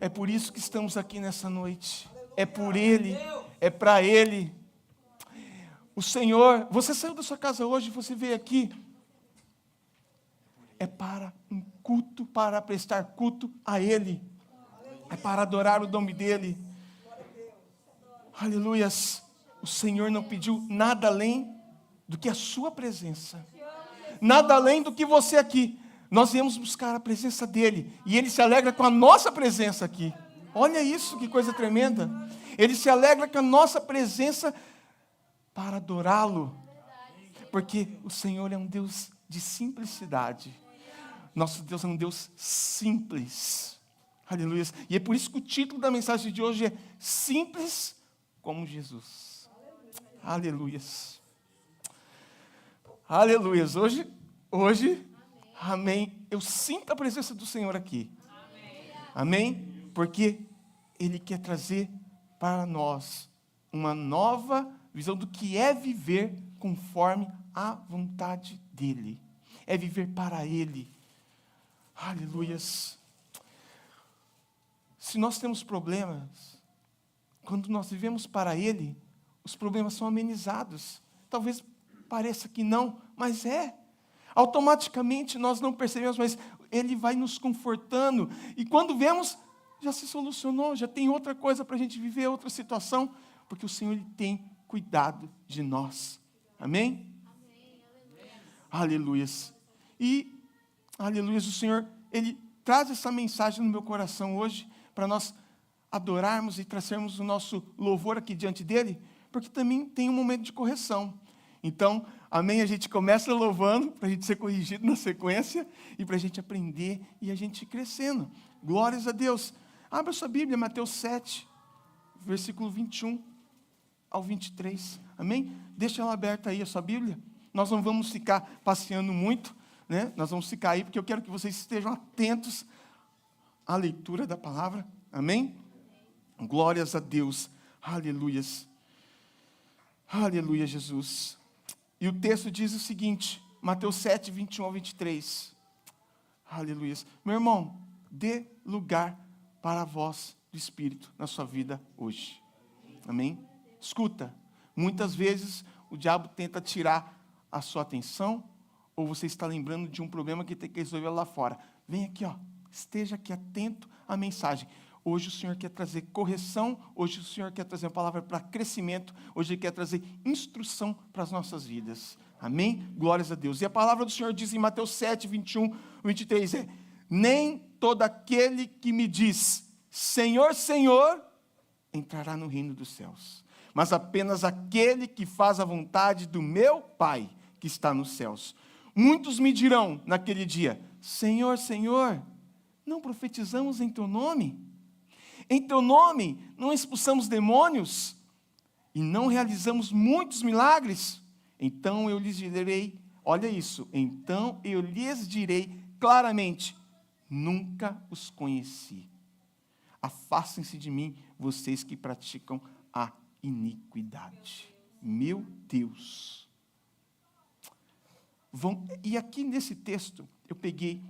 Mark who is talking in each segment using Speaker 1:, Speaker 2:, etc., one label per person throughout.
Speaker 1: É por isso que estamos aqui nessa noite. É por Ele, é para Ele. O Senhor, você saiu da sua casa hoje, você veio aqui, é para um culto, para prestar culto a Ele. É para adorar o nome dEle. Aleluias. O Senhor não pediu nada além do que a sua presença. Nada além do que você aqui. Nós viemos buscar a presença dEle. E Ele se alegra com a nossa presença aqui. Olha isso, que coisa tremenda. Ele se alegra com a nossa presença para adorá-lo. Porque o Senhor é um Deus de simplicidade. Nosso Deus é um Deus simples. Aleluia. E é por isso que o título da mensagem de hoje é Simples como Jesus. Aleluia. Aleluia. Hoje, amém. Eu sinto a presença do Senhor aqui. Amém? Porque Ele quer trazer para nós uma nova visão do que é viver conforme a vontade dEle. É viver para Ele. Aleluias. Se nós temos problemas, quando nós vivemos para Ele, os problemas são amenizados. Talvez pareça que não, mas é. Automaticamente nós não percebemos, mas Ele vai nos confortando. E quando vemos, já se solucionou, já tem outra coisa para a gente viver, outra situação, porque o Senhor Ele tem cuidado de nós. Amém? Aleluias. E, aleluias, o Senhor, Ele traz essa mensagem no meu coração hoje, para nós adorarmos e trazermos o nosso louvor aqui diante dEle, porque também tem um momento de correção. Então, amém, a gente começa louvando, para a gente ser corrigido na sequência, e para a gente aprender e a gente ir crescendo. Glórias a Deus. Abra sua Bíblia, Mateus 7, versículo 21 ao 23. Amém? Deixa ela aberta aí, a sua Bíblia. Nós não vamos ficar passeando muito, né? Nós vamos ficar aí, porque eu quero que vocês estejam atentos à leitura da palavra. Amém? Glórias a Deus. Aleluias. Aleluia, Jesus. E o texto diz o seguinte, Mateus 7, 21 ao 23. Aleluias. Meu irmão, dê lugar para a voz do Espírito na sua vida hoje. Amém? Escuta, muitas vezes o diabo tenta tirar a sua atenção, ou você está lembrando de um problema que tem que resolver lá fora. Vem aqui, ó, esteja aqui atento à mensagem. Hoje o Senhor quer trazer correção, hoje o Senhor quer trazer uma palavra para crescimento, hoje Ele quer trazer instrução para as nossas vidas. Amém? Glórias a Deus. E a palavra do Senhor diz em Mateus 7, 21, 23, nem todo aquele que me diz, Senhor, Senhor, entrará no reino dos céus, mas apenas aquele que faz a vontade do meu Pai, que está nos céus. Muitos me dirão naquele dia, Senhor, Senhor, não profetizamos em teu nome? Em teu nome não expulsamos demônios? E não realizamos muitos milagres? Então eu lhes direi, olha isso, então eu lhes direi claramente, nunca os conheci. Afastem-se de mim, vocês que praticam a iniquidade. Meu Deus. E aqui nesse texto, eu peguei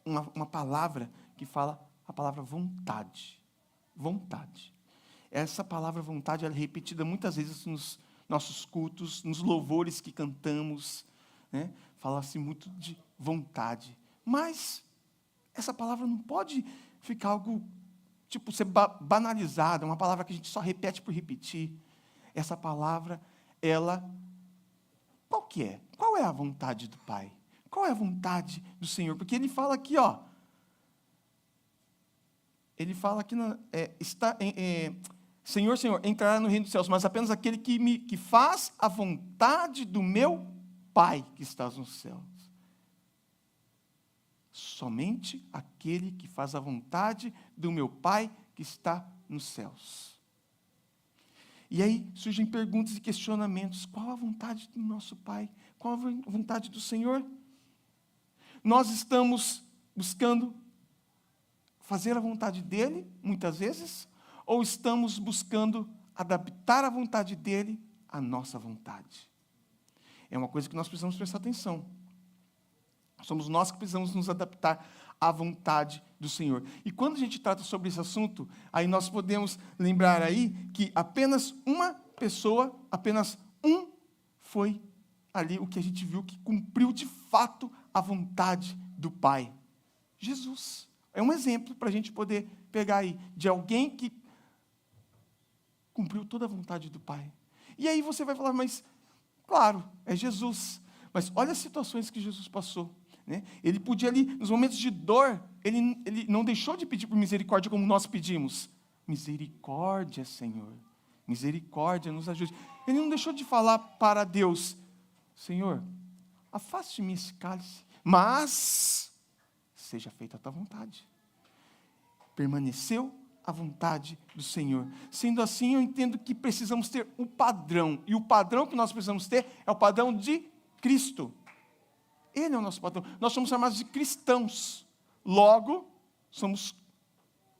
Speaker 1: uma palavra que fala a palavra vontade. Vontade. Essa palavra vontade ela é repetida muitas vezes nos nossos cultos, nos louvores que cantamos, né? Fala-se muito de vontade. Mas essa palavra não pode ficar algo, tipo, ser banalizada, uma palavra que a gente só repete por repetir. Essa palavra, ela, qual que é? Qual é a vontade do Pai? Qual é a vontade do Senhor? Porque Ele fala aqui, ó, Ele fala aqui, Senhor, Senhor, entrará no reino dos céus, mas apenas aquele que faz a vontade do meu Pai que está nos céus. Somente aquele que faz a vontade do meu Pai que está nos céus. E aí surgem perguntas e questionamentos. Qual a vontade do nosso Pai? Qual a vontade do Senhor? Nós estamos buscando fazer a vontade dEle, muitas vezes, ou estamos buscando adaptar a vontade dEle à nossa vontade? É uma coisa que nós precisamos prestar atenção. Somos nós que precisamos nos adaptar a vontade do Senhor. E quando a gente trata sobre esse assunto, aí nós podemos lembrar aí que apenas uma pessoa, apenas um foi ali o que a gente viu que cumpriu de fato a vontade do Pai. Jesus. É um exemplo para a gente poder pegar aí, de alguém que cumpriu toda a vontade do Pai. E aí você vai falar, mas, claro, é Jesus. Mas olha as situações que Jesus passou. Né? Ele podia ali, nos momentos de dor, ele não deixou de pedir por misericórdia como nós pedimos. Misericórdia, Senhor. Misericórdia, nos ajude. Ele não deixou de falar para Deus, Senhor, afaste de mim esse cálice, mas seja feita a tua vontade. Permaneceu a vontade do Senhor. Sendo assim, eu entendo que precisamos ter um padrão. E o padrão que nós precisamos ter é o padrão de Cristo. Ele é o nosso padrão. Nós somos chamados de cristãos. Logo, somos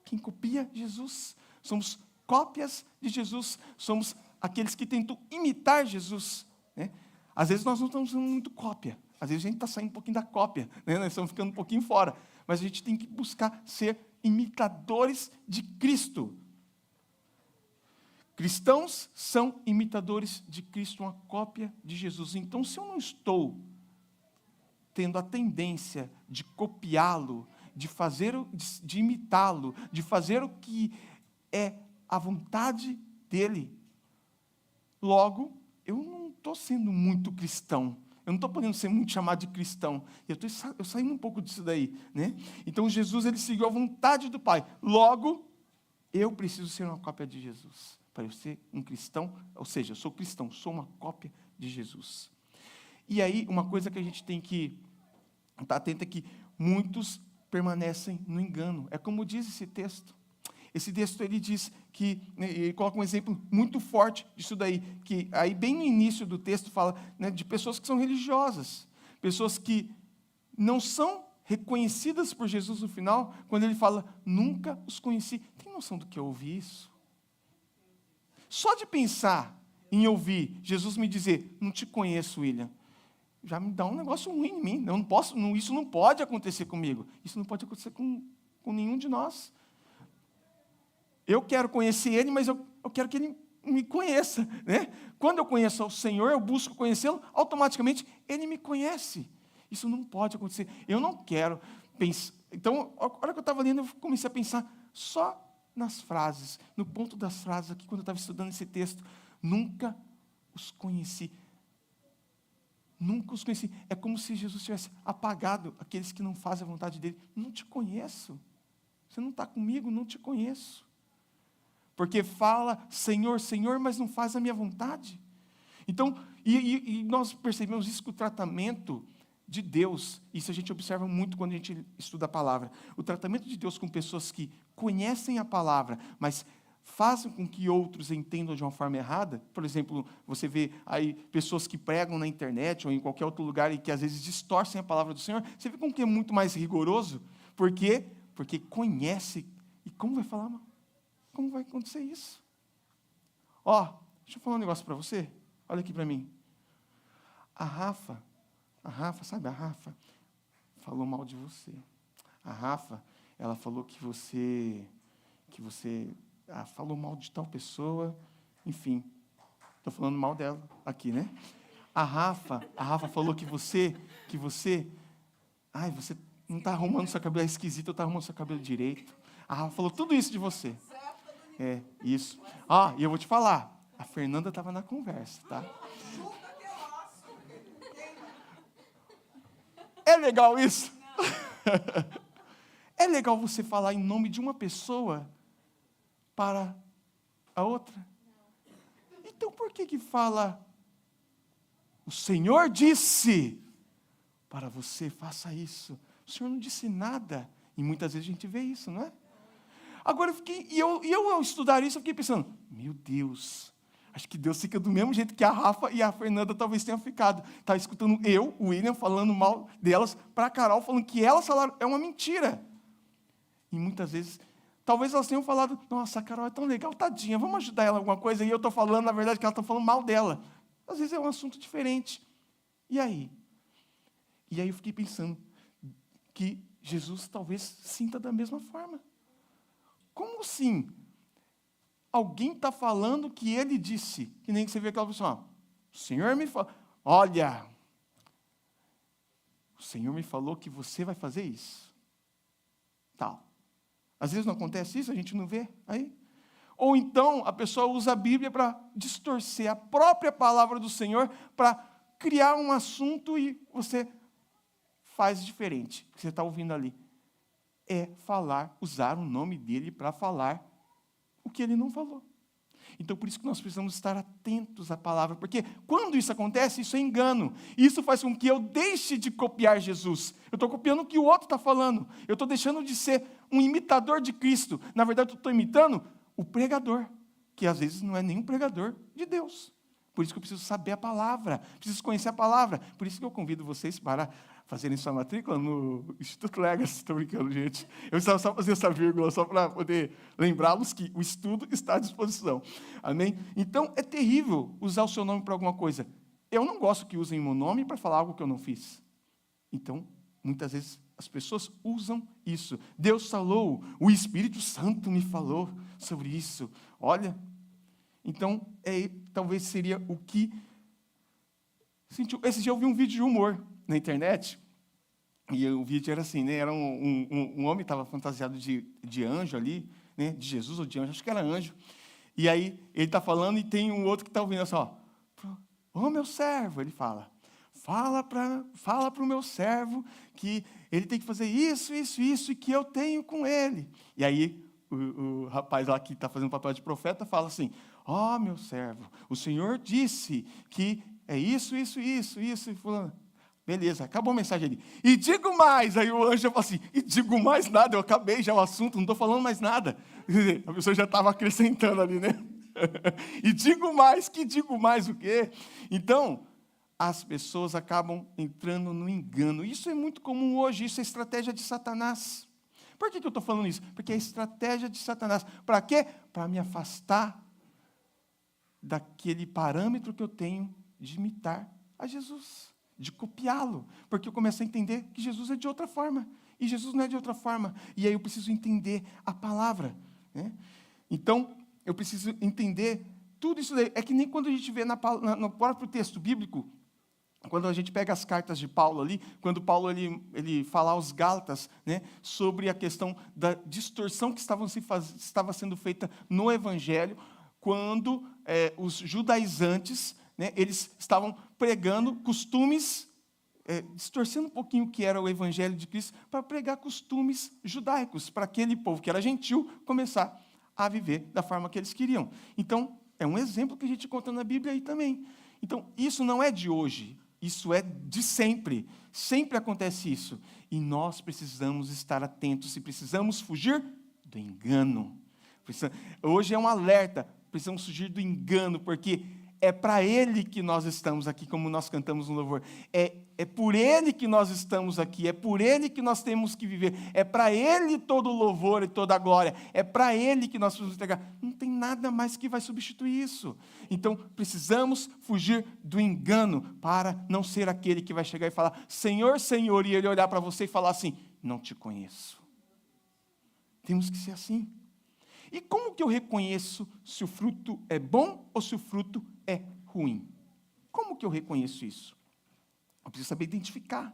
Speaker 1: quem copia Jesus. Somos cópias de Jesus. Somos aqueles que tentam imitar Jesus. Né? Às vezes nós não estamos sendo muito cópia. Às vezes a gente está saindo um pouquinho da cópia. Né? Nós estamos ficando um pouquinho fora. Mas a gente tem que buscar ser imitadores de Cristo. Cristãos são imitadores de Cristo, uma cópia de Jesus. Então, se eu não estou tendo a tendência de copiá-lo, de imitá-lo, de fazer o que é a vontade dele, logo, eu não estou sendo muito cristão. Eu não estou podendo ser muito chamado de cristão. Eu saindo um pouco disso daí. Né? Então, Jesus, ele seguiu a vontade do Pai. Logo, eu preciso ser uma cópia de Jesus. Para eu ser um cristão, ou seja, eu sou cristão, sou uma cópia de Jesus. E aí, uma coisa que a gente tem que estar atento é que muitos permanecem no engano. É como diz esse texto. Esse texto, ele diz que, ele coloca um exemplo muito forte disso daí, que aí bem no início do texto fala, né, de pessoas que são religiosas, pessoas que não são reconhecidas por Jesus no final, quando ele fala, nunca os conheci. Tem noção do que eu ouvi isso? Só de pensar em ouvir Jesus me dizer, não te conheço, William, já me dá um negócio ruim em mim. Eu não posso, isso não pode acontecer comigo. Isso não pode acontecer com nenhum de nós. Eu quero conhecer Ele, mas eu quero que Ele me conheça. Né? Quando eu conheço o Senhor, eu busco conhecê-lo, automaticamente Ele me conhece. Isso não pode acontecer. Eu não quero pensar. Então, a hora que eu estava lendo, eu comecei a pensar só nas frases, no ponto das frases aqui, quando eu estava estudando esse texto. Nunca os conheci. Nunca os conheci. É como se Jesus tivesse apagado aqueles que não fazem a vontade dele. Não te conheço. Você não está comigo, não te conheço. Porque fala, Senhor, Senhor, mas não faz a minha vontade. Então, e nós percebemos isso com o tratamento de Deus. Isso a gente observa muito quando a gente estuda a palavra. O tratamento de Deus com pessoas que conhecem a palavra, mas fazem com que outros entendam de uma forma errada. Por exemplo, você vê aí pessoas que pregam na internet ou em qualquer outro lugar e que às vezes distorcem a palavra do Senhor. Você vê como que é muito mais rigoroso? Por quê? Porque conhece. E como vai falar, como vai acontecer isso? Deixa eu falar um negócio para você. Olha aqui para mim. A Rafa, sabe a Rafa? Falou mal de você. A Rafa, ela falou que você falou mal de tal pessoa, enfim, estou falando mal dela aqui, né? A Rafa falou que você não está arrumando seu cabelo, é esquisito, eu estou arrumando seu cabelo direito. A Rafa falou tudo isso de você. É, isso. E eu vou te falar, a Fernanda estava na conversa, tá? É legal isso? É legal você falar em nome de uma pessoa para a outra? Então por que fala, o Senhor disse, para você faça isso? O Senhor não disse nada. E muitas vezes a gente vê isso, não é? Agora eu ao estudar isso, eu fiquei pensando, meu Deus, acho que Deus fica do mesmo jeito que a Rafa e a Fernanda talvez tenham ficado. Estava escutando o William, falando mal delas, para a Carol, falando que elas falaram, é uma mentira. E muitas vezes, talvez elas tenham falado, nossa, a Carol é tão legal, tadinha, vamos ajudar ela em alguma coisa, e eu estou falando, na verdade, que ela está falando mal dela. Às vezes é um assunto diferente. E aí? E aí eu fiquei pensando que Jesus talvez sinta da mesma forma. Como assim? Alguém está falando que ele disse, que nem que você vê aquela pessoa, o Senhor me falou, olha, o Senhor me falou que você vai fazer isso. Tal. Às vezes não acontece isso, a gente não vê aí. Ou então a pessoa usa a Bíblia para distorcer a própria palavra do Senhor, para criar um assunto e você faz diferente, o que você está ouvindo ali. É falar, usar o nome dele para falar o que ele não falou. Então, por isso que nós precisamos estar atentos à palavra, porque quando isso acontece, isso é engano. Isso faz com que eu deixe de copiar Jesus. Eu estou copiando o que o outro está falando. Eu estou deixando de ser um imitador de Cristo. Na verdade, eu estou imitando o pregador, que às vezes não é nem um pregador de Deus. Por isso que eu preciso saber a palavra, preciso conhecer a palavra. Por isso que eu convido vocês para fazerem sua matrícula no Instituto Legacy. Estou brincando, gente. Eu precisava só fazer essa vírgula, só para poder lembrá-los que o estudo está à disposição. Amém? Então, é terrível usar o seu nome para alguma coisa. Eu não gosto que usem o meu nome para falar algo que eu não fiz. Então, muitas vezes, as pessoas usam isso. Deus falou, o Espírito Santo me falou sobre isso. Olha, então, talvez seria o que sentiu. Esse dia eu vi um vídeo de humor na internet, e o vídeo era assim, né? Era um homem que estava fantasiado de anjo ali, né? De Jesus ou de anjo, acho que era anjo. E aí ele está falando e tem um outro que está ouvindo assim, ó. Ô meu servo, ele fala para o meu servo que ele tem que fazer isso, e que eu tenho com ele. E aí o rapaz lá que está fazendo o papel de profeta fala assim, ó meu servo, o Senhor disse que é isso, e fulano. Beleza, acabou a mensagem ali. E digo mais, aí o anjo fala assim, e digo mais nada, eu acabei já o assunto, não estou falando mais nada. A pessoa já estava acrescentando ali, né? E digo mais o quê? Então, as pessoas acabam entrando no engano. Isso é muito comum hoje, isso é estratégia de Satanás. Por que eu estou falando isso? Porque é estratégia de Satanás. Para quê? Para me afastar daquele parâmetro que eu tenho de imitar a Jesus, de copiá-lo, porque eu começo a entender que Jesus é de outra forma, e Jesus não é de outra forma, e aí eu preciso entender a palavra, né? Então, eu preciso entender tudo isso daí. É que nem quando a gente vê no próprio texto bíblico, quando a gente pega as cartas de Paulo ali, quando Paulo ele fala aos Gálatas, né, sobre a questão da distorção que estava sendo feita no Evangelho, quando os judaizantes, né, eles estavam pregando costumes, distorcendo um pouquinho o que era o Evangelho de Cristo, para pregar costumes judaicos, para aquele povo que era gentil começar a viver da forma que eles queriam. Então, é um exemplo que a gente conta na Bíblia aí também. Então, isso não é de hoje, isso é de sempre. Sempre acontece isso. E nós precisamos estar atentos e precisamos fugir do engano. Hoje é um alerta, precisamos fugir do engano, porque é para Ele que nós estamos aqui, como nós cantamos no louvor. É por Ele que nós estamos aqui, é por Ele que nós temos que viver, é para Ele todo o louvor e toda a glória, é para Ele que nós precisamos entregar. Não tem nada mais que vai substituir isso. Então, precisamos fugir do engano, para não ser aquele que vai chegar e falar, Senhor, Senhor, e Ele olhar para você e falar assim, não te conheço. Temos que ser assim. E como que eu reconheço se o fruto é bom ou se o fruto é ruim? Como que eu reconheço isso? Eu preciso saber identificar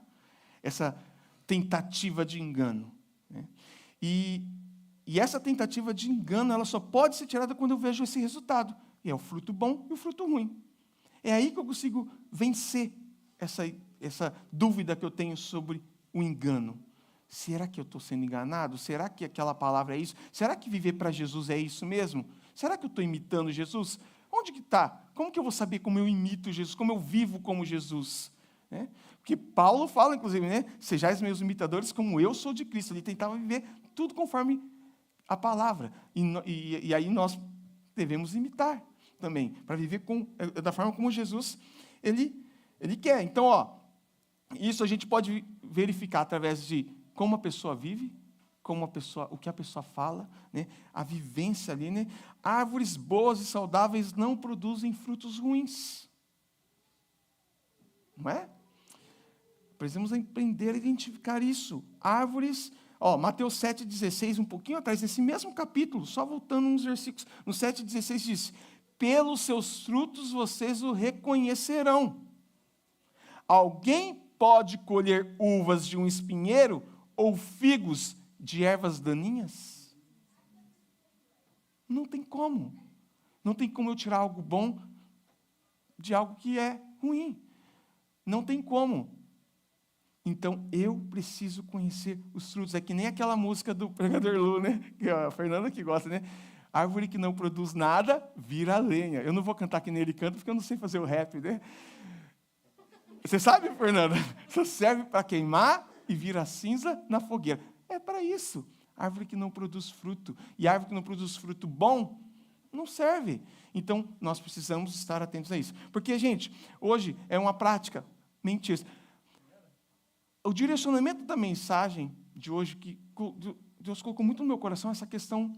Speaker 1: essa tentativa de engano, né? E essa tentativa de engano, ela só pode ser tirada quando eu vejo esse resultado. E é o fruto bom e o fruto ruim. É aí que eu consigo vencer essa dúvida que eu tenho sobre o engano. Será que eu estou sendo enganado? Será que aquela palavra é isso? Será que viver para Jesus é isso mesmo? Será que eu estou imitando Jesus? Onde que está? Como que eu vou saber como eu imito Jesus? Como eu vivo como Jesus? Né? Porque Paulo fala, inclusive, né? Sejais meus imitadores como eu sou de Cristo. Ele tentava viver tudo conforme a palavra. E aí nós devemos imitar também, para viver da forma como Jesus ele quer. Então, isso a gente pode verificar através de como a pessoa vive, o que a pessoa fala, né? A vivência ali, né? Árvores boas e saudáveis não produzem frutos ruins. Não é? Precisamos aprender a identificar isso. Árvores, Mateus 7,16, um pouquinho atrás, nesse mesmo capítulo, só voltando uns versículos, no 7,16 diz: pelos seus frutos vocês o reconhecerão. Alguém pode colher uvas de um espinheiro ou figos de ervas daninhas? Não tem como. Não tem como eu tirar algo bom de algo que é ruim. Não tem como. Então, eu preciso conhecer os frutos. É que nem aquela música do pregador Lu, né? Que a Fernanda que gosta, né? Árvore que não produz nada, vira lenha. Eu não vou cantar que nem ele canta, porque eu não sei fazer o rap, né? Você sabe, Fernanda? Só serve para queimar e vira cinza na fogueira. É para isso. Árvore que não produz fruto. E árvore que não produz fruto bom, não serve. Então, nós precisamos estar atentos a isso. Porque, gente, hoje é uma prática. Mentiras. O direcionamento da mensagem de hoje, que Deus colocou muito no meu coração, essa questão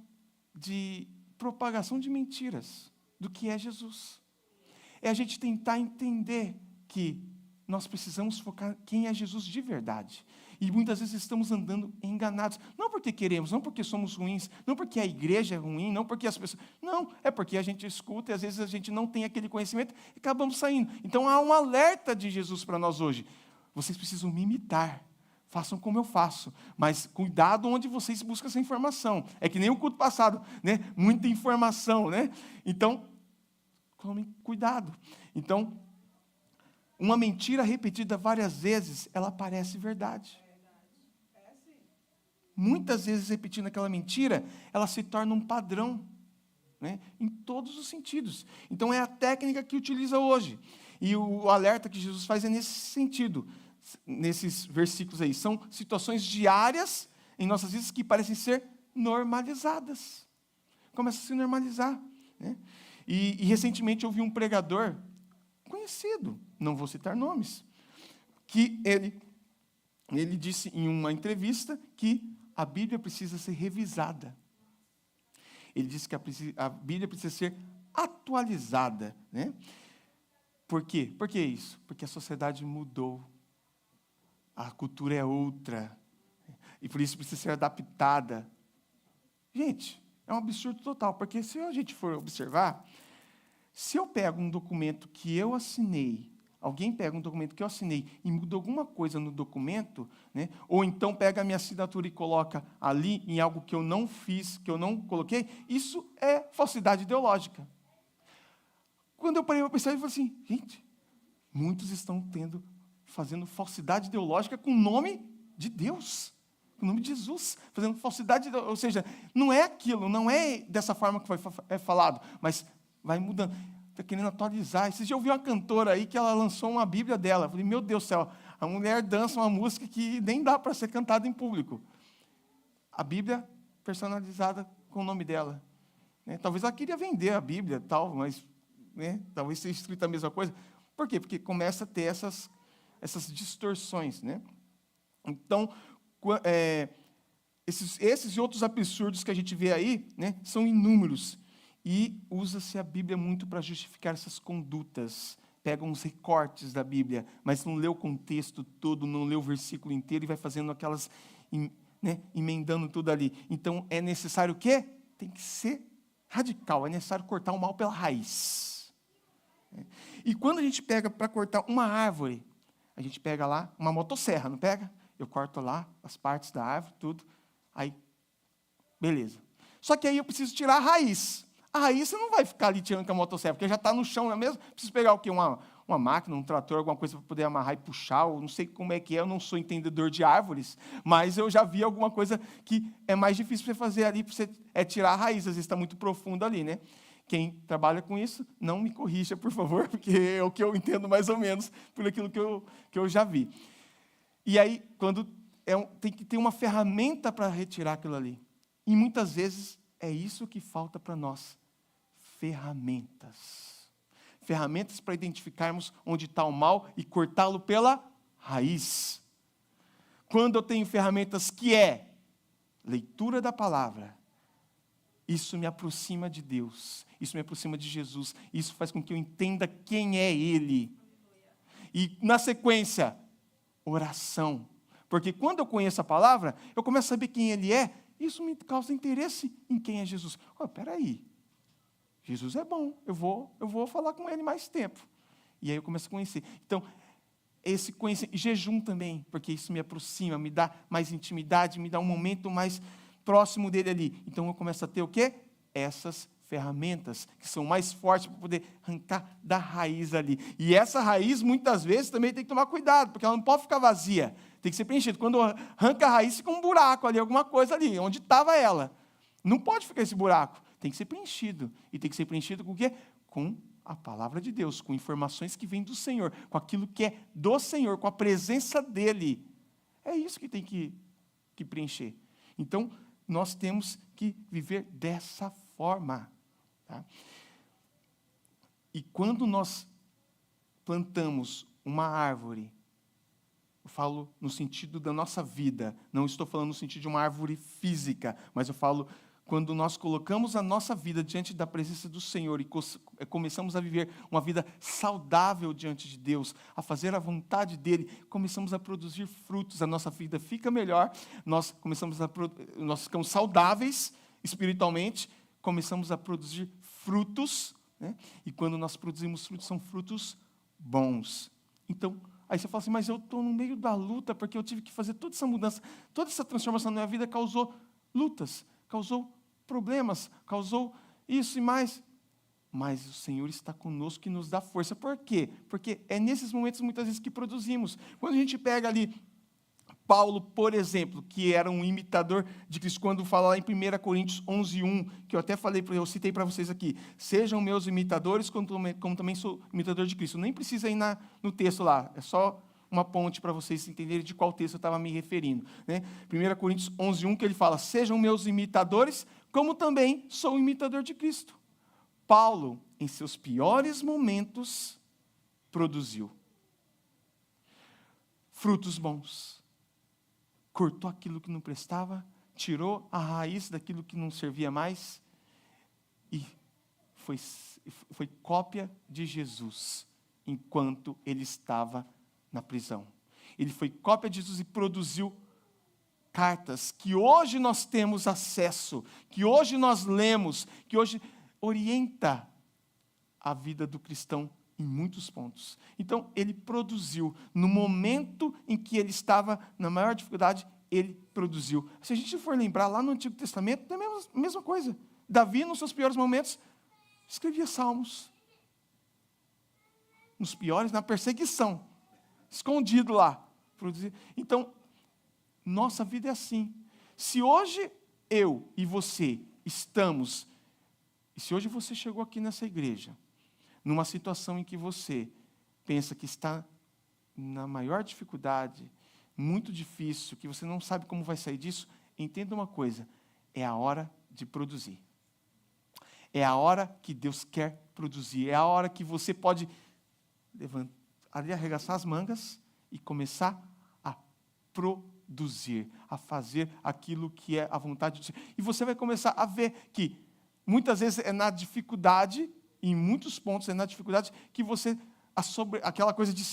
Speaker 1: de propagação de mentiras do que é Jesus. É a gente tentar entender que nós precisamos focar quem é Jesus de verdade. E muitas vezes estamos andando enganados. Não porque queremos, não porque somos ruins, não porque a igreja é ruim, não porque as pessoas... Não, é porque a gente escuta e às vezes a gente não tem aquele conhecimento e acabamos saindo. Então há um alerta de Jesus para nós hoje. Vocês precisam me imitar. Façam como eu faço. Mas cuidado onde vocês buscam essa informação. É que nem o culto passado, né? Muita informação, né? Então, tomem cuidado. Então, uma mentira repetida várias vezes, ela parece verdade. Muitas vezes repetindo aquela mentira, ela se torna um padrão, né? Em todos os sentidos. Então, é a técnica que utiliza hoje. E o alerta que Jesus faz é nesse sentido. Nesses versículos aí, são situações diárias em nossas vidas que parecem ser normalizadas. Começa a se normalizar, né? E recentemente eu vi um pregador conhecido, não vou citar nomes, que ele disse em uma entrevista que a Bíblia precisa ser revisada. Ele disse que a Bíblia precisa ser atualizada, né? Por quê? Por que isso? Porque a sociedade mudou. A cultura é outra. E por isso precisa ser adaptada. Gente, é um absurdo total. Porque se a gente for observar, se eu pego um documento que eu assinei, alguém pega um documento que eu assinei e muda alguma coisa no documento, né, ou então pega a minha assinatura e coloca ali em algo que eu não fiz, que eu não coloquei, isso é falsidade ideológica. Quando eu parei para pensar, eu falei assim, gente, muitos estão fazendo falsidade ideológica com o nome de Deus, com o nome de Jesus, fazendo falsidade, ou seja, não é aquilo, não é dessa forma que é falado, mas vai mudando, está querendo atualizar. Esses dias eu ouvi uma cantora aí que ela lançou uma Bíblia dela, eu falei, meu Deus do céu, a mulher dança uma música que nem dá para ser cantada em público. A Bíblia personalizada com o nome dela. Né? Talvez ela queria vender a Bíblia, tal, mas né, talvez seja escrita a mesma coisa. Por quê? Porque começa a ter essas distorções, né? Então, esses e outros absurdos que a gente vê aí, né, são inúmeros. E usa-se a Bíblia muito para justificar essas condutas. Pega uns recortes da Bíblia, mas não lê o contexto todo, não lê o versículo inteiro e vai fazendo aquelas, né, emendando tudo ali. Então, é necessário o quê? Tem que ser radical, é necessário cortar o mal pela raiz. E quando a gente pega para cortar uma árvore, a gente pega lá uma motosserra, não pega? Eu corto lá as partes da árvore, tudo. Aí, beleza. Só que aí eu preciso tirar a raiz. A raiz você não vai ficar ali tirando com a motosserra, porque já está no chão, não é mesmo? Preciso pegar o quê? Uma máquina, um trator, alguma coisa para poder amarrar e puxar, ou não sei como é que é, eu não sou entendedor de árvores, mas eu já vi alguma coisa que é mais difícil para você fazer ali, para você tirar a raiz, às vezes está muito profundo ali, né? Quem trabalha com isso, não me corrija, por favor, porque é o que eu entendo mais ou menos por aquilo que eu já vi. E aí, quando tem que ter uma ferramenta para retirar aquilo ali. E muitas vezes é isso que falta para nós. Ferramentas. Ferramentas para identificarmos onde está o mal e cortá-lo pela raiz. Quando eu tenho ferramentas que é leitura da palavra, isso me aproxima de Deus, isso me aproxima de Jesus, isso faz com que eu entenda quem é Ele. E na sequência, oração. Porque quando eu conheço a palavra, eu começo a saber quem Ele é, isso me causa interesse em quem é Jesus. Peraí, Jesus é bom, eu vou falar com Ele mais tempo. E aí eu começo a conhecer. Então, esse conhecimento, jejum também, porque isso me aproxima, me dá mais intimidade, me dá um momento mais próximo dele ali. Então eu começo a ter o quê? Essas ferramentas que são mais fortes para poder arrancar da raiz ali. E essa raiz, muitas vezes, também tem que tomar cuidado, porque ela não pode ficar vazia, tem que ser preenchida. Quando arranca a raiz, fica um buraco ali, alguma coisa ali, onde estava ela. Não pode ficar esse buraco, tem que ser preenchido. E tem que ser preenchido com o quê? Com a palavra de Deus, com informações que vêm do Senhor, com aquilo que é do Senhor, com a presença dEle. É isso que tem que preencher. Então, nós temos que viver dessa forma. Tá? E quando nós plantamos uma árvore, eu falo no sentido da nossa vida, não estou falando no sentido de uma árvore física, mas eu falo quando nós colocamos a nossa vida diante da presença do Senhor e começamos a viver uma vida saudável diante de Deus, a fazer a vontade dEle, começamos a produzir frutos, a nossa vida fica melhor, nós ficamos saudáveis espiritualmente, começamos a produzir frutos, né? E quando nós produzimos frutos, são frutos bons. Então, aí você fala assim, mas eu estou no meio da luta, porque eu tive que fazer toda essa mudança, toda essa transformação na minha vida causou lutas, causou problemas, causou isso e mais. Mas o Senhor está conosco e nos dá força. Por quê? Porque é nesses momentos, muitas vezes, que produzimos. Quando a gente pega ali Paulo, por exemplo, que era um imitador de Cristo, quando fala lá em 1 Coríntios 11:1, que eu até eu citei para vocês aqui, sejam meus imitadores, como também sou imitador de Cristo. Nem precisa ir no texto lá, é só uma ponte para vocês entenderem de qual texto eu estava me referindo. Né? 1 Coríntios 11:1, que ele fala, sejam meus imitadores, como também sou imitador de Cristo. Paulo, em seus piores momentos, produziu frutos bons. Cortou aquilo que não prestava, tirou a raiz daquilo que não servia mais e foi cópia de Jesus enquanto ele estava na prisão. Ele foi cópia de Jesus e produziu cartas que hoje nós temos acesso, que hoje nós lemos, que hoje orienta a vida do cristão em muitos pontos. Então, ele produziu, no momento em que ele estava na maior dificuldade, ele produziu. Se a gente for lembrar, lá no Antigo Testamento, é a mesma coisa. Davi, nos seus piores momentos, escrevia salmos. Nos piores, na perseguição, escondido lá. Produzia. Então, nossa vida é assim. Se hoje eu e você estamos, e se hoje você chegou aqui nessa igreja, numa situação em que você pensa que está na maior dificuldade, muito difícil, que você não sabe como vai sair disso, entenda uma coisa, é a hora de produzir. É a hora que Deus quer produzir, é a hora que você pode ali arregaçar as mangas e começar a produzir, a fazer aquilo que é a vontade de Deus. E você vai começar a ver que muitas vezes é na dificuldade, em muitos pontos é na dificuldade que você, aquela coisa de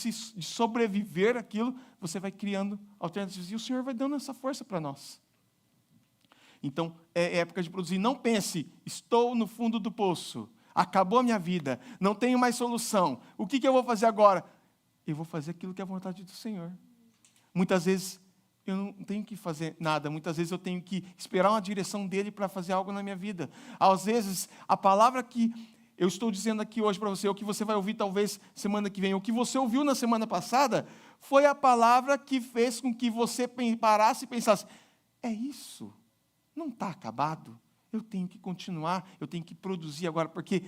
Speaker 1: sobreviver aquilo, você vai criando alternativas. E o Senhor vai dando essa força para nós. Então, é época de produzir. Não pense, estou no fundo do poço, acabou a minha vida, não tenho mais solução. O que eu vou fazer agora? Eu vou fazer aquilo que é a vontade do Senhor. Muitas vezes eu não tenho que fazer nada, muitas vezes eu tenho que esperar uma direção dele para fazer algo na minha vida. Às vezes, a palavra que eu estou dizendo aqui hoje para você, ou que você vai ouvir talvez semana que vem, ou que você ouviu na semana passada, foi a palavra que fez com que você parasse e pensasse, é isso, não está acabado, eu tenho que continuar, eu tenho que produzir agora, porque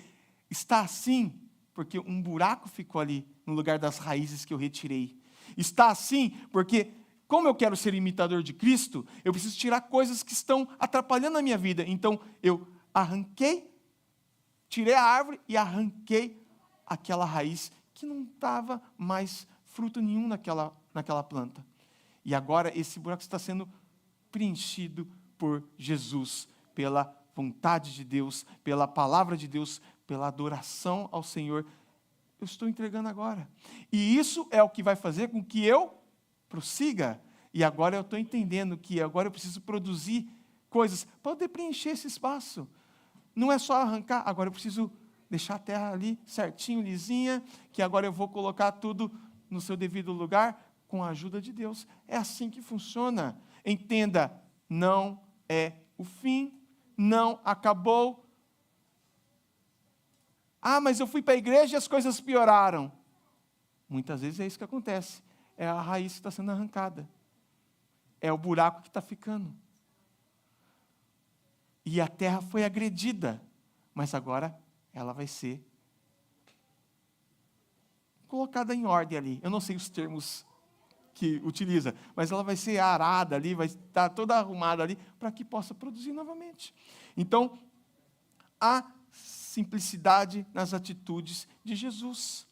Speaker 1: está assim, porque um buraco ficou ali, no lugar das raízes que eu retirei. Está assim, porque como eu quero ser imitador de Cristo, eu preciso tirar coisas que estão atrapalhando a minha vida. Então, eu tirei a árvore e arranquei aquela raiz que não dava mais fruto nenhum naquela planta. E agora esse buraco está sendo preenchido por Jesus, pela vontade de Deus, pela palavra de Deus, pela adoração ao Senhor. Eu estou entregando agora. E isso é o que vai fazer com que eu prossiga. E agora eu estou entendendo que agora eu preciso produzir coisas para poder preencher esse espaço. Não é só arrancar, agora eu preciso deixar a terra ali certinho, lisinha, que agora eu vou colocar tudo no seu devido lugar com a ajuda de Deus. É assim que funciona. Entenda, não é o fim, não acabou. Ah, mas eu fui para a igreja e as coisas pioraram. Muitas vezes é isso que acontece. É a raiz que está sendo arrancada. É o buraco que está ficando. E a terra foi agredida, mas agora ela vai ser colocada em ordem ali. Eu não sei os termos que utiliza, mas ela vai ser arada ali, vai estar toda arrumada ali, para que possa produzir novamente. Então, há simplicidade nas atitudes de Jesus.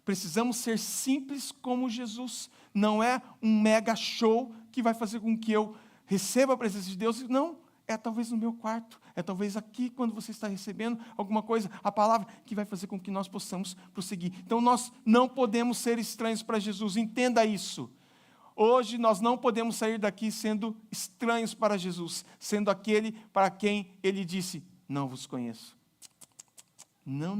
Speaker 1: Precisamos ser simples como Jesus. Não é um mega show que vai fazer com que eu receba a presença de Deus. Não, é talvez no meu quarto, é talvez aqui quando você está recebendo alguma coisa, a palavra que vai fazer com que nós possamos prosseguir. Então nós não podemos ser estranhos para Jesus, entenda isso. Hoje nós não podemos sair daqui sendo estranhos para Jesus, sendo aquele para quem Ele disse, não vos conheço. Não.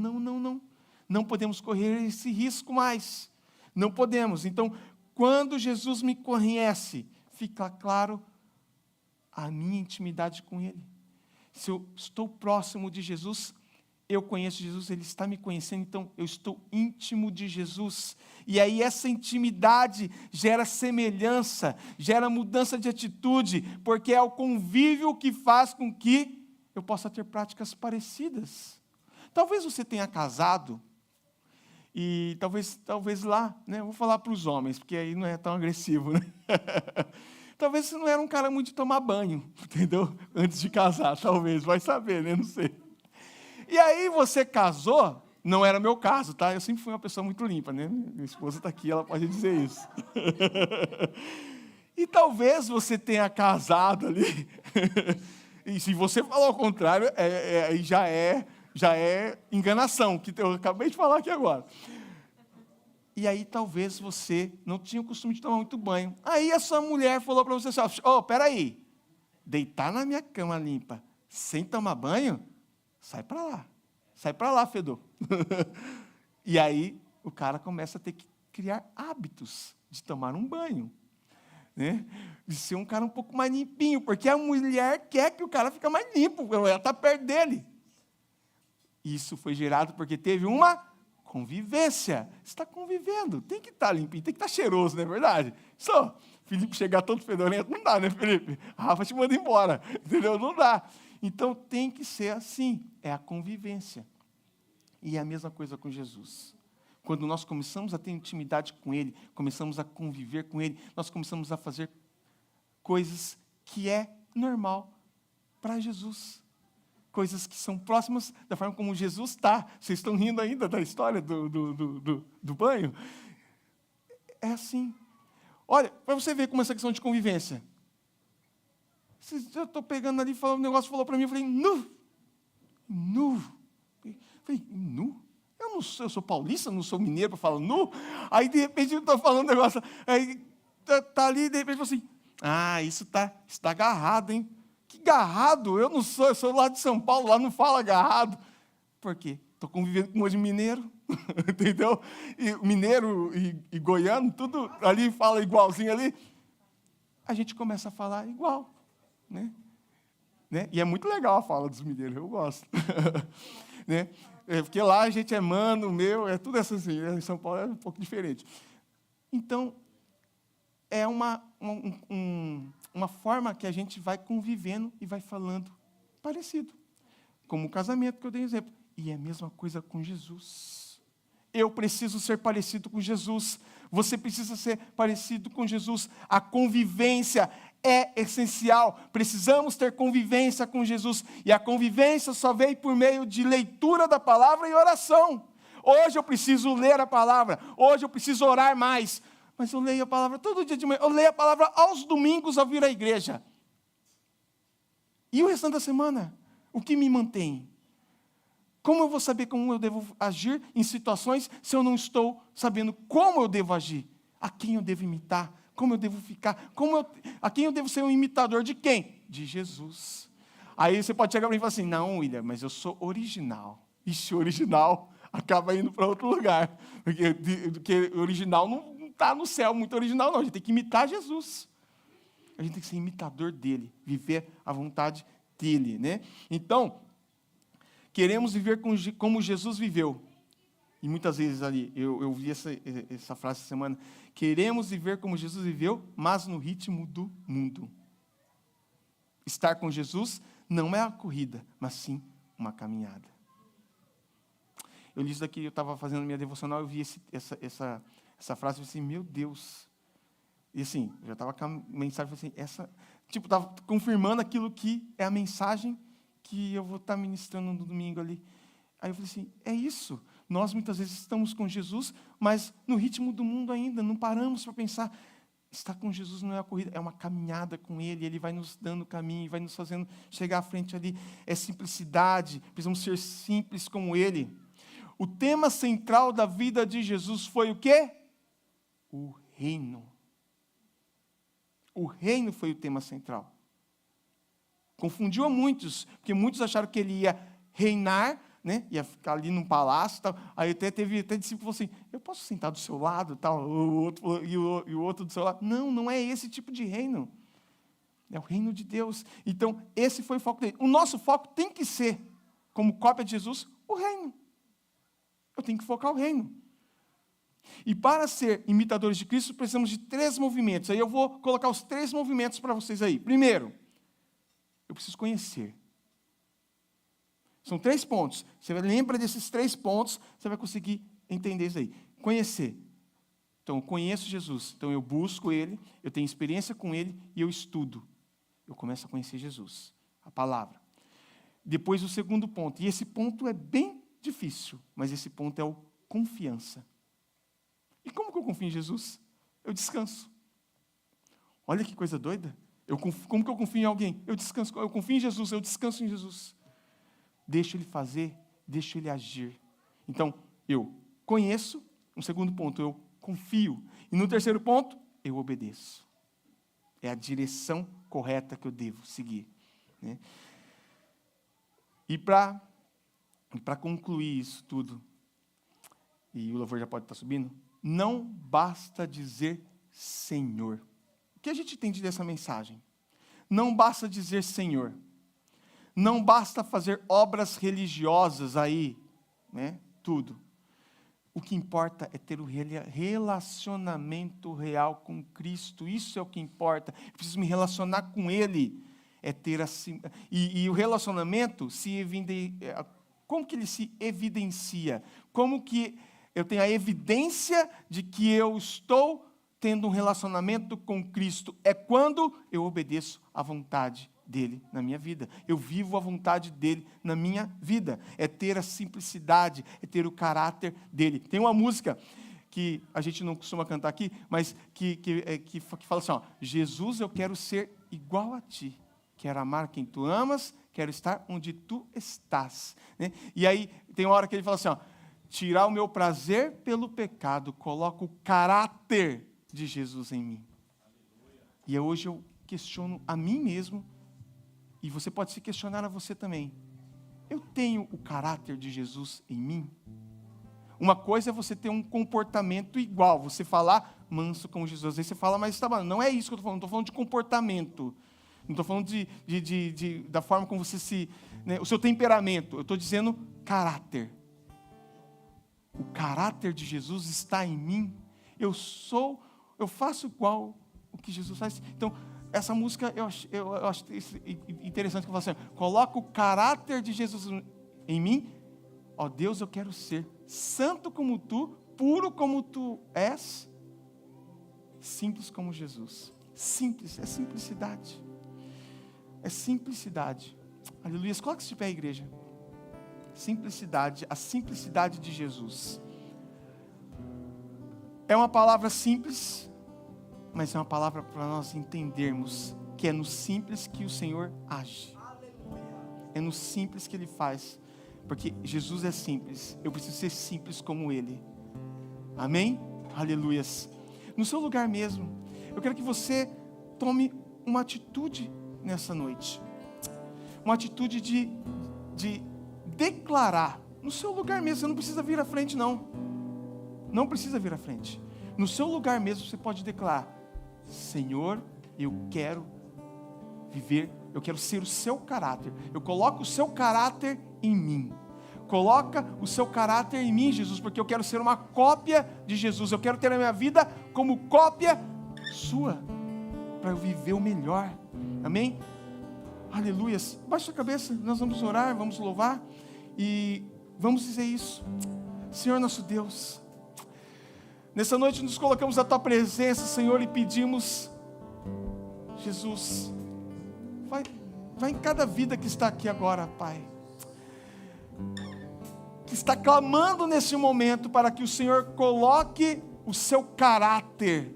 Speaker 1: Não podemos correr esse risco mais. Não podemos. Então, quando Jesus me conhece, fica claro a minha intimidade com Ele. Se eu estou próximo de Jesus, eu conheço Jesus, Ele está me conhecendo, então eu estou íntimo de Jesus. E aí essa intimidade gera semelhança, gera mudança de atitude, porque é o convívio que faz com que eu possa ter práticas parecidas. Talvez você tenha casado, e talvez lá, né, eu vou falar para os homens, porque aí não é tão agressivo, né? Talvez você não era um cara muito de tomar banho, entendeu? Antes de casar, talvez, vai saber, né? Não sei. E aí você casou, não era meu caso, tá? Eu sempre fui uma pessoa muito limpa, né? Minha esposa está aqui, ela pode dizer isso. E talvez você tenha casado ali, e se você falar o contrário, aí já é enganação, que eu acabei de falar aqui agora. E aí talvez você não tinha o costume de tomar muito banho. Aí a sua mulher falou para você assim, peraí, deitar na minha cama limpa, sem tomar banho, sai para lá, fedor. E aí o cara começa a ter que criar hábitos de tomar um banho, né? De ser um cara um pouco mais limpinho, porque a mulher quer que o cara fique mais limpo, ela está perto dele. Isso foi gerado porque teve uma convivência. Você está convivendo, tem que estar limpinho, tem que estar cheiroso, não é verdade? Só, Felipe chegar todo fedorento, não dá, né, Felipe? A Rafa te manda embora, entendeu? Não dá. Então tem que ser assim, é a convivência. E é a mesma coisa com Jesus. Quando nós começamos a ter intimidade com Ele, começamos a conviver com Ele, nós começamos a fazer coisas que é normal para Jesus. Coisas que são próximas da forma como Jesus está. Vocês estão rindo ainda da história do banho? É assim. Olha, para você ver como essa questão de convivência. Eu estou pegando ali, falando, o negócio falou para mim, eu falei, nu. Falei, nu? Eu sou paulista, não sou mineiro para falar nu. Aí, de repente, eu estou falando um negócio, aí está ali, de repente, eu falo assim, isso está agarrado, hein? Que agarrado? Eu sou lá de São Paulo, lá não fala agarrado. Por quê? Estou convivendo com um de mineiro, entendeu? E mineiro e goiano, tudo ali fala igualzinho ali. A gente começa a falar igual, né? E é muito legal a fala dos mineiros, eu gosto. Né? Porque lá a gente é mano, meu, é tudo assim, em São Paulo é um pouco diferente. Então, é uma forma que a gente vai convivendo e vai falando parecido. Como o casamento que eu dei exemplo. E é a mesma coisa com Jesus. Eu preciso ser parecido com Jesus. Você precisa ser parecido com Jesus. A convivência é essencial. Precisamos ter convivência com Jesus. E a convivência só vem por meio de leitura da palavra e oração. Hoje eu preciso ler a palavra. Hoje eu preciso orar mais. Mas eu leio a palavra todo dia de manhã. Eu leio a palavra aos domingos ao vir à igreja. E o restante da semana? O que me mantém? Como eu vou saber como eu devo agir em situações se eu não estou sabendo como eu devo agir? A quem eu devo imitar? Como eu devo ficar? A quem eu devo ser um imitador de quem? De Jesus. Aí você pode chegar para mim e falar assim, não, William, mas eu sou original. Ixi, original acaba indo para outro lugar. Porque original não está no céu, muito original não. A gente tem que imitar Jesus. A gente tem que ser imitador dele, viver a vontade dele, né? Então, queremos viver como Jesus viveu. E muitas vezes ali, eu vi essa frase essa semana, queremos viver como Jesus viveu, mas no ritmo do mundo. Estar com Jesus não é uma corrida, mas sim uma caminhada. Eu li isso daqui, eu estava fazendo minha devocional, eu vi essa frase, eu falei assim, meu Deus. E assim, eu já estava com a mensagem, assim, estava confirmando aquilo que é a mensagem que eu vou estar ministrando no domingo ali. Aí eu falei assim, é isso. Nós muitas vezes estamos com Jesus, mas no ritmo do mundo ainda, não paramos para pensar. Estar com Jesus não é uma corrida, é uma caminhada com Ele. Ele vai nos dando caminho, vai nos fazendo chegar à frente ali. É simplicidade, precisamos ser simples como Ele. O tema central da vida de Jesus foi o quê? O reino. O reino foi o tema central. Confundiu a muitos, porque muitos acharam que Ele ia reinar, né? Ia ficar ali num palácio, tal. Aí teve discípulo que falou assim, eu posso sentar do seu lado, tal, e o outro do seu lado. Não é esse tipo de reino. É o reino de Deus. Então, esse foi o foco dele. O nosso foco tem que ser, como cópia de Jesus, o reino. Eu tenho que focar o reino. E para ser imitadores de Cristo, precisamos de 3 movimentos. Aí eu vou colocar os 3 movimentos para vocês aí. Primeiro, eu preciso conhecer. São 3 pontos. Você lembra desses 3 pontos, você vai conseguir entender isso aí. Conhecer. Então, eu conheço Jesus. Então, eu busco Ele, eu tenho experiência com Ele e eu estudo. Eu começo a conhecer Jesus, a palavra. Depois, o segundo ponto. E esse ponto é bem difícil, mas esse ponto é o confiança. E como que eu confio em Jesus? Eu descanso. Olha que coisa doida. Como que eu confio em alguém? Eu descanso. Eu confio em Jesus, eu descanso em Jesus. Deixo Ele fazer, deixo Ele agir. Então, eu conheço. No segundo ponto, eu confio. E no terceiro ponto, eu obedeço. É a direção correta que eu devo seguir, né? E para concluir isso tudo, e o louvor já pode estar subindo, não basta dizer Senhor. O que a gente entende dessa mensagem? Não basta dizer Senhor. Não basta fazer obras religiosas aí, né? Tudo. O que importa é ter o relacionamento real com Cristo. Isso é o que importa. Eu preciso me relacionar com Ele. É ter assim. E o relacionamento como que ele se evidencia? Como que eu tenho a evidência de que eu estou tendo um relacionamento com Cristo? É quando eu obedeço à vontade dele na minha vida. Eu vivo a vontade dele na minha vida. É ter a simplicidade, é ter o caráter dele. Tem uma música que a gente não costuma cantar aqui, mas que fala assim, ó, Jesus, eu quero ser igual a ti. Quero amar quem tu amas, quero estar onde tu estás, né? E aí tem uma hora que ele fala assim, ó, tirar o meu prazer pelo pecado, coloco o caráter de Jesus em mim. E hoje eu questiono a mim mesmo, e você pode se questionar a você também. Eu tenho o caráter de Jesus em mim? Uma coisa é você ter um comportamento igual, você falar manso como Jesus. Às vezes você fala, mas não é isso que eu estou falando de comportamento. Não estou falando da forma como você né, o seu temperamento. Eu estou dizendo caráter. O caráter de Jesus está em mim. Eu faço igual o que Jesus faz. Então, essa música, eu acho interessante que eu falo assim, coloca o caráter de Jesus em mim. Ó Deus, eu quero ser santo como tu, puro como tu és, simples como Jesus. Simples, é simplicidade. É simplicidade. Aleluia. Coloque-se de pé, igreja. Simplicidade, a simplicidade de Jesus. É uma palavra simples, mas é uma palavra para nós entendermos que é no simples que o Senhor age. É no simples que Ele faz. Porque Jesus é simples. Eu preciso ser simples como Ele. Amém? Aleluias. No seu lugar mesmo, eu quero que você tome uma atitude nessa noite. Uma atitude de declarar, no seu lugar mesmo, você não precisa vir à frente não. Não precisa vir à frente. No seu lugar mesmo você pode declarar: Senhor, eu quero viver, eu quero ser o seu caráter. Eu coloco o seu caráter em mim. Coloca o seu caráter em mim, Jesus, porque eu quero ser uma cópia de Jesus. Eu quero ter a minha vida como cópia sua, para eu viver o melhor. Amém? Aleluias. Baixa a cabeça, nós vamos orar, vamos louvar e vamos dizer isso. Senhor nosso Deus, nessa noite nos colocamos à tua presença, Senhor, e pedimos, Jesus, vai em cada vida que está aqui agora, Pai, que está clamando nesse momento para que o Senhor coloque o seu caráter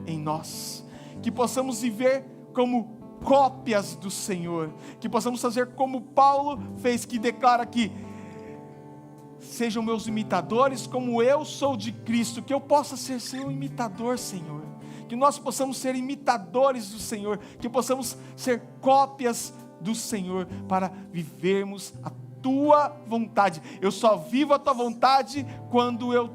Speaker 1: em nós, que possamos viver como cópias do Senhor, que possamos fazer como Paulo fez, que declara que sejam meus imitadores como eu sou de Cristo, que eu possa ser seu imitador, Senhor, que nós possamos ser imitadores do Senhor, que possamos ser cópias do Senhor, para vivermos a tua vontade. Eu só vivo a tua vontade quando eu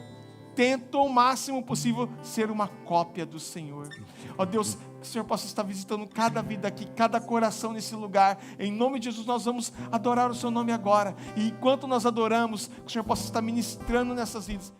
Speaker 1: tento o máximo possível ser uma cópia do Senhor. Ó Deus, que o Senhor possa estar visitando cada vida aqui, cada coração nesse lugar. Em nome de Jesus nós vamos adorar o seu nome agora. E enquanto nós adoramos, que o Senhor possa estar ministrando nessas vidas.